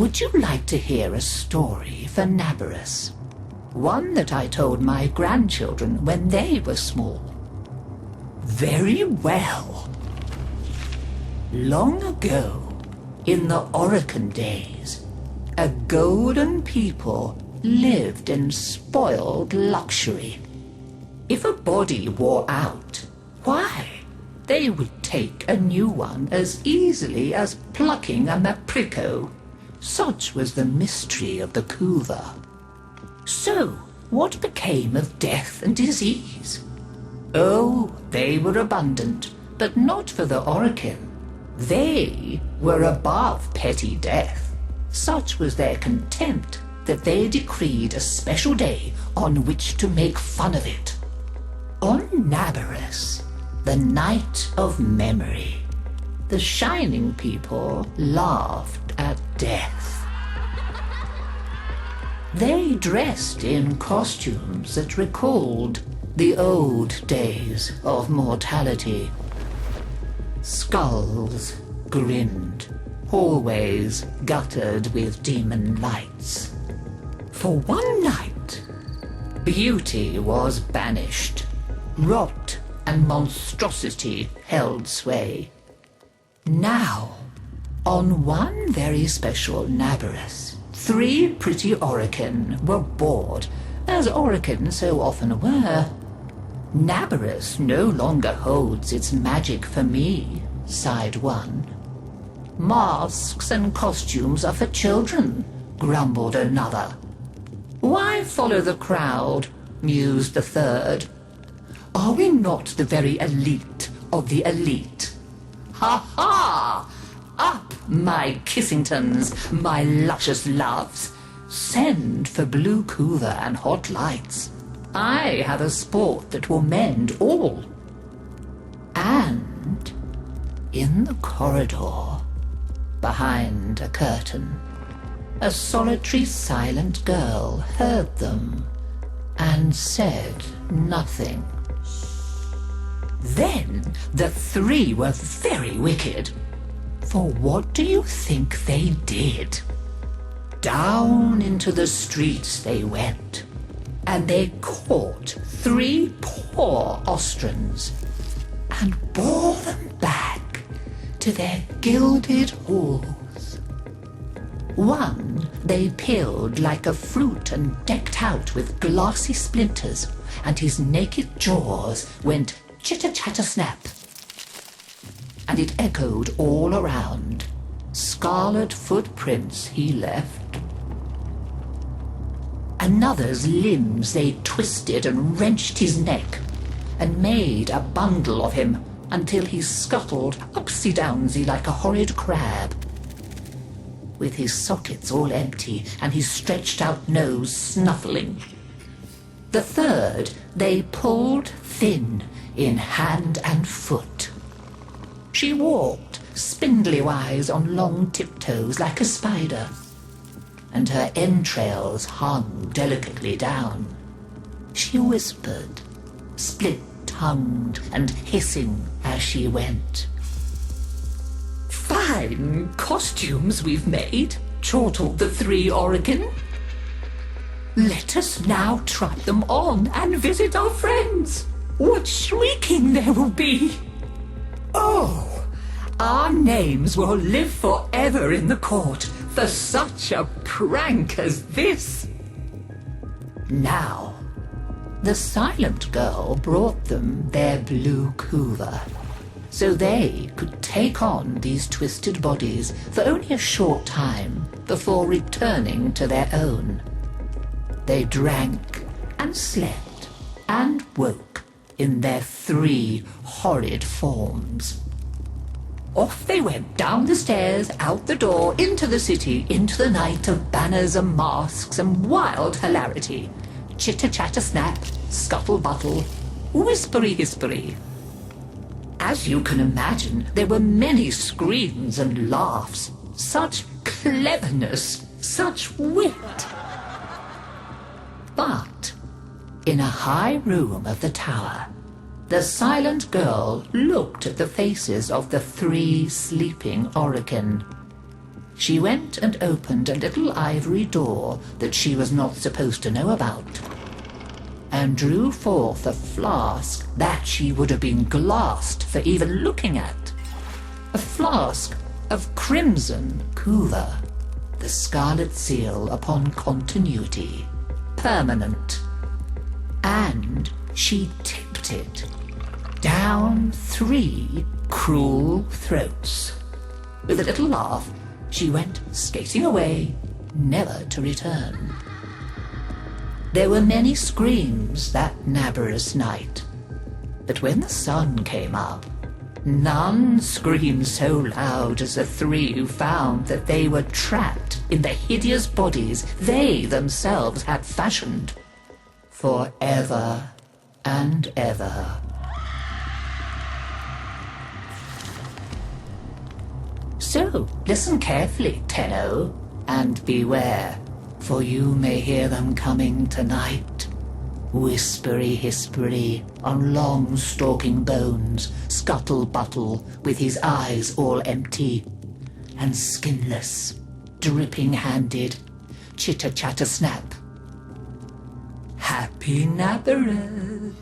Would you like to hear a story for Naberus? One that I told my grandchildren when they were small. Very well. Long ago, in the Orokin days, a golden people lived in spoiled luxury. If a body wore out, why, they would take a new one as easily as plucking a maprico. Such was the mystery of the Kuva. So, what became of death and disease? Oh, they were abundant, but not for the Orokin. They were above petty death. Such was their contempt that they decreed a special day on which to make fun of it. On Naberus, the night of memory, the shining people laughed at death. They dressed in costumes that recalled the old days of mortality. Skulls grinned, hallways guttered with demon lights. For one night, beauty was banished, rot and monstrosity held sway. Now, on one very special Naberus, 3 pretty Orokin were bored, as Orokin so often were. Naberus no longer holds its magic for me, sighed one. Masks and costumes are for children, grumbled another. Why follow the crowd, mused the third. Are we not the very elite of the elite? Ha ha! Up, my Kissingtons, my luscious loves. Send for blue Kuva and hot lights. I have a sport that will mend all. And in the corridor, behind a curtain, a solitary silent girl heard them and said nothing. Then the 3 were very wicked. For what do you think they did? Down into the streets they went, and they caught 3 poor Ostrans and bore them back to their gilded halls. One they peeled like a fruit and decked out with glassy splinters, and his naked jaws went chitter-chatter-snap. And it echoed all around. Scarlet footprints he left. Another's limbs they twisted and wrenched his neck, and made a bundle of him until he scuttled upsy-downsy like a horrid crab, with his sockets all empty and his stretched-out nose snuffling. The third they pulled thin in hand and foot. She walked spindly-wise on long tiptoes like a spider, and her entrails hung delicately down. She whispered, split-tongued and hissing as she went. Fine costumes we've made, chortled the 3 Orokin. Let us now try them on and visit our friends. What shrieking there will be! Oh, our names will live forever in the court for such a prank as this. Now, the silent girl brought them their blue Kuva, so they could take on these twisted bodies for only a short time before returning to their own. They drank and slept and woke in their 3 horrid forms. Off they went down the stairs, out the door, into the city, into the night of banners and masks and wild hilarity. Chitter-chatter-snap, scuttle-buttle, whispery-hispery. As you can imagine, there were many screams and laughs. Such cleverness, such wit. But in a high room of the tower, the silent girl looked at the faces of the 3 sleeping Orokin. she went and opened a little ivory door that she was not supposed to know about, and drew forth a flask that she would have been glassed for even looking at. A flask of crimson kuva, the scarlet seal upon continuity, permanent. And she tipped it down 3 cruel throats. With a little laugh, she went skating away, never to return. There were many screams that Naberus night, but when the sun came up, none screamed so loud as the 3 who found that they were trapped in the hideous bodies they themselves had fashioned forever and ever. So, listen carefully, Tenno, and beware, for you may hear them coming tonight. Whispery-hispery on long stalking bones, scuttle-buttle with his eyes all empty, and skinless, dripping-handed, chitter-chatter-snap. Happy Naberus!